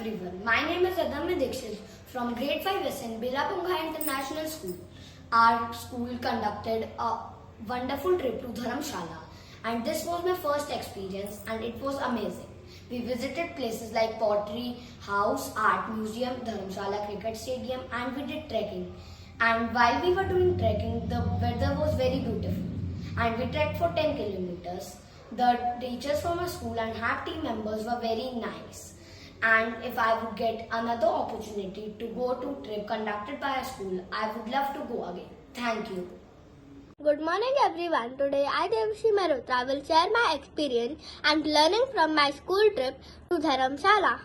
everyone. My name is Dikshit from Grade 5 SN Belapungha International School. Our school conducted a wonderful trip to Dharamshala, and this was my first experience and it was amazing. We visited places like Pottery House, Art Museum, Dharamshala Cricket Stadium, and we did trekking. And while we were doing trekking, the weather was very beautiful and we trekked for 10 kilometers. The teachers from our school and HAP team members were very nice. And if I would get another opportunity to go to a trip conducted by a school, I would love to go again. Thank you. Good morning everyone. Today I, Devshi Mehrotra, will share my experience and learning from my school trip to Dharamshala.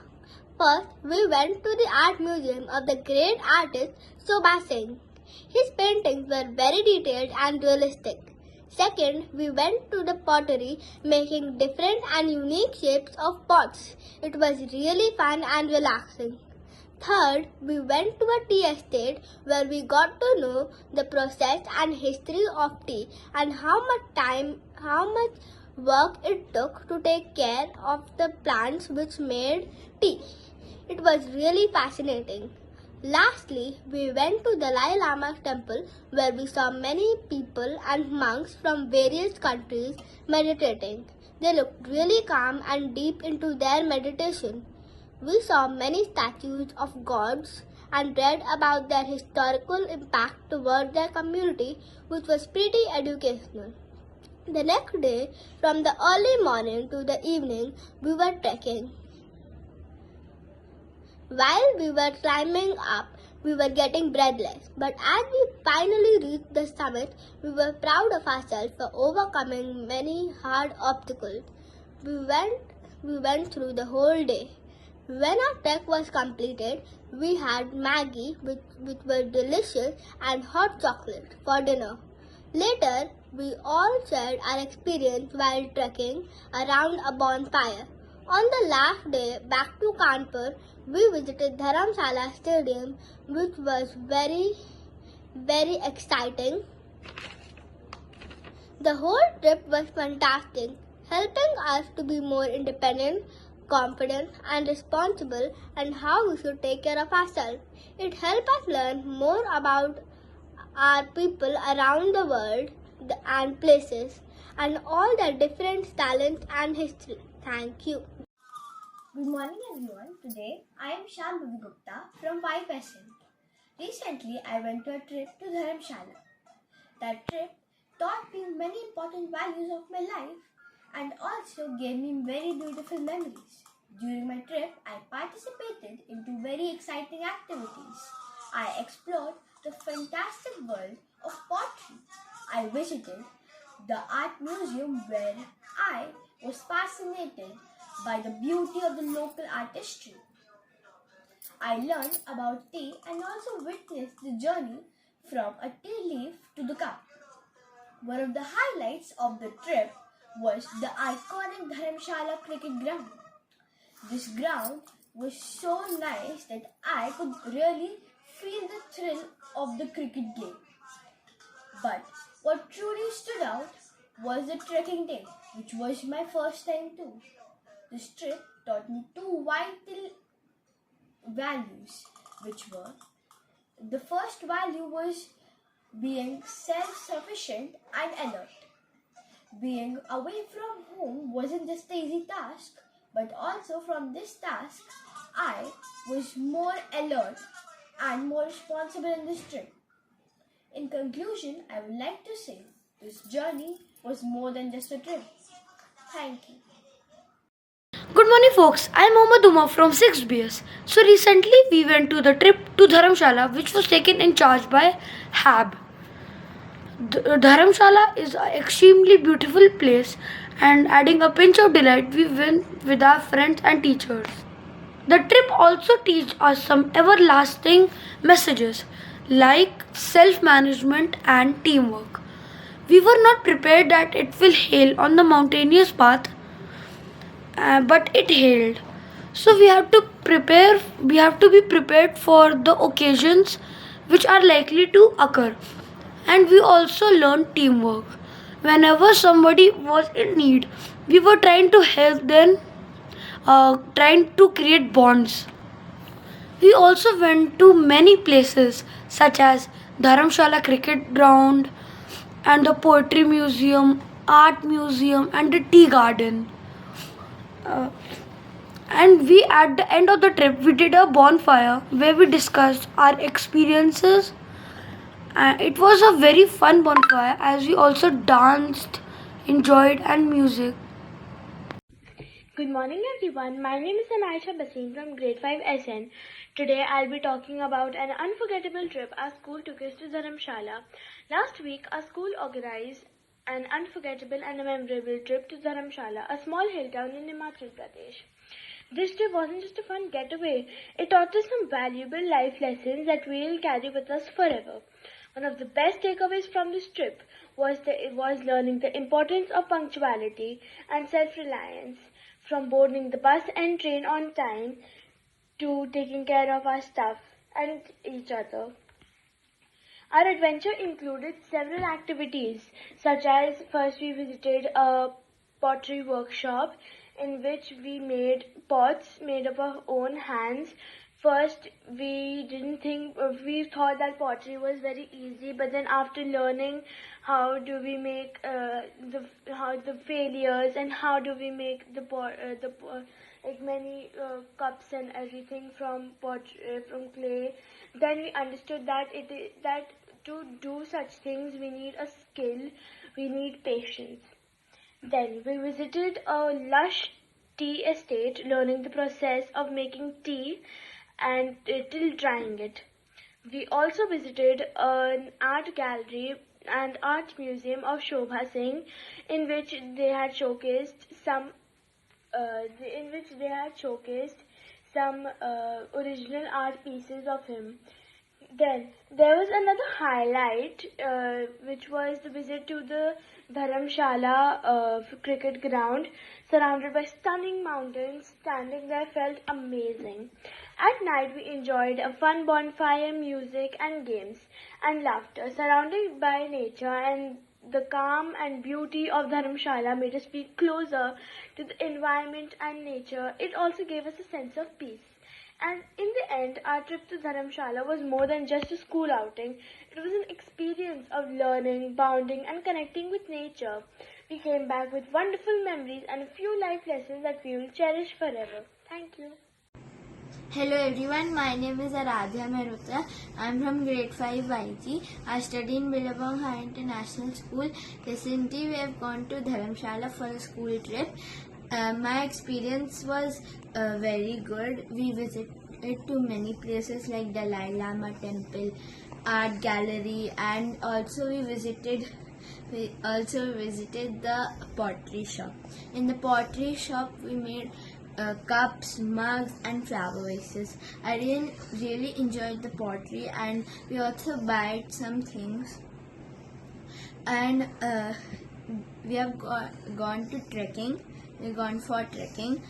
First, we went to the art museum of the great artist Sobha Singh. His paintings were very detailed and realistic. Second, we went to the pottery making different and unique shapes of pots. It was really fun and relaxing. Third, we went to a tea estate where we got to know the process and history of tea and how much work it took to take care of the plants which made tea. It was really fascinating. Lastly, we went to the Dalai Lama's temple where we saw many people and monks from various countries meditating. They looked really calm and deep into their meditation. We saw many statues of gods and read about their historical impact towards their community, which was pretty educational. The next day, from the early morning to the evening, we were trekking. While we were climbing up, we were getting breathless. But as we finally reached the summit, we were proud of ourselves for overcoming many hard obstacles. We went through the whole day. When our trek was completed, we had Maggie, which was delicious, and hot chocolate for dinner. Later, we all shared our experience while trekking around a bonfire. On the last day back to Kanpur, we visited Dharamshala Stadium, which was very exciting. The whole trip was fantastic, helping us to be more independent, confident and responsible and how we should take care of ourselves. It helped us learn more about our people around the world and places and all their different talents and history. Thank you. Good morning everyone. Today I am Shambhavi Gupta from 5SN. Recently I went to a trip to Dharamshala. That trip taught me many important values of my life and also gave me very beautiful memories. During my trip I participated into very exciting activities. I explored the fantastic world of pottery. I visited the art museum where I was fascinated by the beauty of the local artistry. I learned about tea and also witnessed the journey from a tea leaf to the cup. One of the highlights of the trip was the iconic Dharamshala cricket ground. This ground was so nice that I could really feel the thrill of the cricket game. But what truly stood out was the trekking day, which was my first time too. This trip taught me two vital values, which were the first value was being self-sufficient and alert. Being away from home wasn't just an easy task, but also from this task, I was more alert and more responsible in this trip. In conclusion, I would like to say this journey was more than just a trip. Thank you. Good morning folks, I am Mohammad Umar from 6th BS. So recently we went to the trip to Dharamshala which was taken in charge by HAB. Dharamshala is an extremely beautiful place and adding a pinch of delight we went with our friends and teachers. The trip also teaches us some everlasting messages like self-management and teamwork. We were not prepared that it will hail on the mountainous path but it hailed. So we have to be prepared for the occasions which are likely to occur. And we also learned teamwork. Whenever somebody was in need, we were trying to help them, trying to create bonds. We also went to many places such as Dharamshala cricket ground and the poetry museum, art museum and the tea garden. Uh, and we at the end of the trip we did a bonfire where we discussed our experiences. It was a very fun bonfire as we also danced, enjoyed and music. Good morning everyone, my name is Anaisha Basin from grade 5 SN. Today I'll be talking about an unforgettable trip our school took us to Dharamshala. Last week our school organized an unforgettable and a memorable trip to Dharamshala, a small hill town in Himachal Pradesh. This trip wasn't just a fun getaway, it taught us some valuable life lessons that we'll carry with us forever. One of the best takeaways from this trip was learning the importance of punctuality and self-reliance. From boarding the bus and train on time to taking care of our stuff and each other. Our adventure included several activities, such as first we visited a pottery workshop in which we made pots made of our own hands. First, we thought that pottery was very easy, but then after learning how do we make the failures and how do we make like many cups and everything from clay, then we understood that to do such things we need a skill, we need patience. Then we visited a lush tea estate, learning the process of making tea and till drying it. We also visited an art gallery and art museum of Shobha Singh, in which they had showcased some original art pieces of him. Then there was another highlight, which was the visit to the Dharamshala cricket ground, surrounded by stunning mountains. Standing there felt amazing. At night, we enjoyed a fun bonfire, music, and games, and laughter. Surrounded by nature and the calm and beauty of Dharamshala made us feel closer to the environment and nature. It also gave us a sense of peace. And in the end, our trip to Dharamshala was more than just a school outing. It was an experience of learning, bonding, and connecting with nature. We came back with wonderful memories and a few life lessons that we will cherish forever. Thank you. Hello everyone, my name is Aradhya Mehrotra. I am from grade 5 YG. I study in Billabong High International School. Recently we have gone to Dharamshala for a school trip. My experience was very good. We visited to many places like Dalai Lama Temple, Art Gallery, and also we visited the pottery shop. In the pottery shop we made cups, mugs and flower vases. I really enjoyed the pottery, and we also bought some things. And we have gone to trekking. We've gone for trekking.